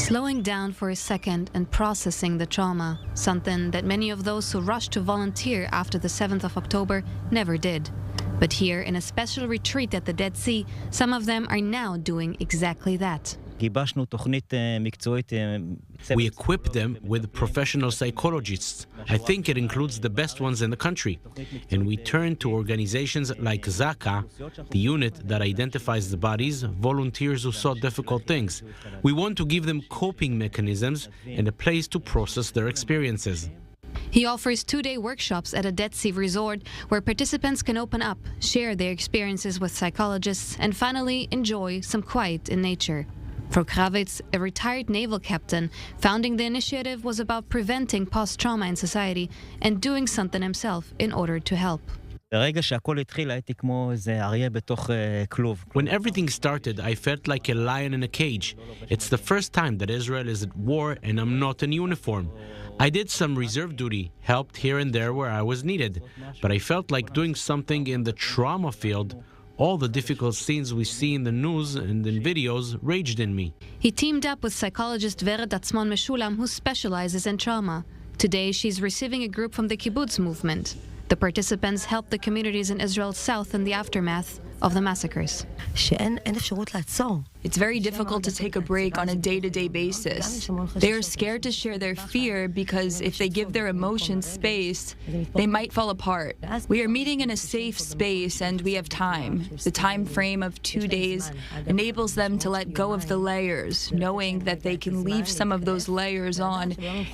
Slowing down for a second and processing the trauma, something that many of those who rushed to volunteer after the 7th of October never did. But here, in a special retreat at the Dead Sea, some of them are now doing exactly that. We equip them with professional psychologists. I think it includes the best ones in the country. And we turn to organizations like Zaka, the unit that identifies the bodies, volunteers who saw difficult things. We want to give them coping mechanisms and a place to process their experiences. He offers 2-day workshops at a Dead Sea resort where participants can open up, share their experiences with psychologists, and finally enjoy some quiet in nature. For Kravitz, a retired naval captain, founding the initiative was about preventing post-trauma in society and doing something himself in order to help. When everything started, I felt like a lion in a cage. It's the first time that Israel is at war and I'm not in uniform. I did some reserve duty, helped here and there where I was needed, but I felt like doing something in the trauma field. All the difficult scenes we see in the news and in videos raged in me. He teamed up with psychologist Veret Meshulam, who specializes in trauma. Today, she's receiving a group from the kibbutz movement. The participants help the communities in Israel's south in the aftermath of the massacres. It's very difficult to take a break on a day-to-day basis. They are scared to share their fear because if they give their emotions space, they might fall apart. We are meeting in a safe space and we have time. The time frame of 2 days enables them to let go of the layers, knowing that they can leave some of those layers on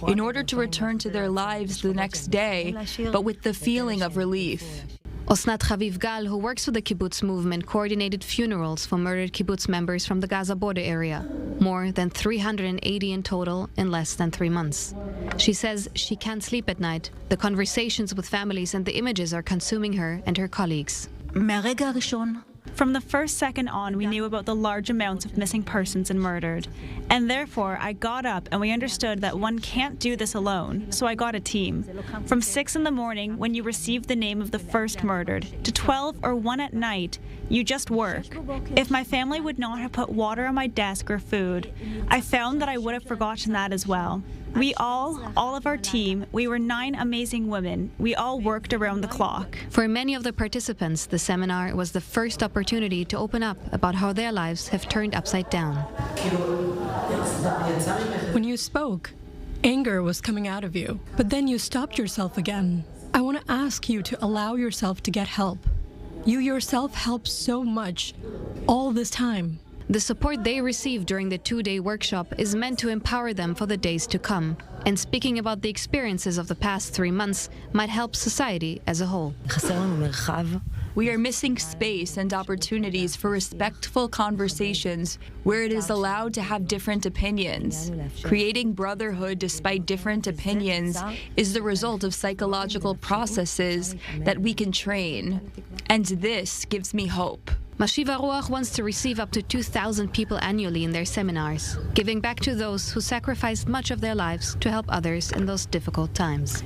in order to return to their lives the next day, but with the feeling of relief. Osnat Chaviv Gal, who works with the kibbutz movement, coordinated funerals for murdered kibbutz members from the Gaza border area. More than 380 in total in less than 3 months. She says she can't sleep at night. The conversations with families and the images are consuming her and her colleagues. From the first second on, we knew about the large amounts of missing persons and murdered. And therefore, I got up and we understood that one can't do this alone, so I got a team. From 6 in the morning, when you receive the name of the first murdered, to 12 or 1 at night, you just work. If my family would not have put water on my desk or food, I found that I would have forgotten that as well. We all of our team, we were 9 amazing women. We all worked around the clock. For many of the participants, the seminar was the first opportunity to open up about how their lives have turned upside down. When you spoke, anger was coming out of you, but then you stopped yourself again. I want to ask you to allow yourself to get help. You yourself helped so much all this time. The support they received during the 2-day workshop is meant to empower them for the days to come. And speaking about the experiences of the past 3 months might help society as a whole. We are missing space and opportunities for respectful conversations where it is allowed to have different opinions. Creating brotherhood despite different opinions is the result of psychological processes that we can train. And this gives me hope. Masiv Ruach wants to receive up to 2,000 people annually in their seminars, giving back to those who sacrificed much of their lives to help others in those difficult times.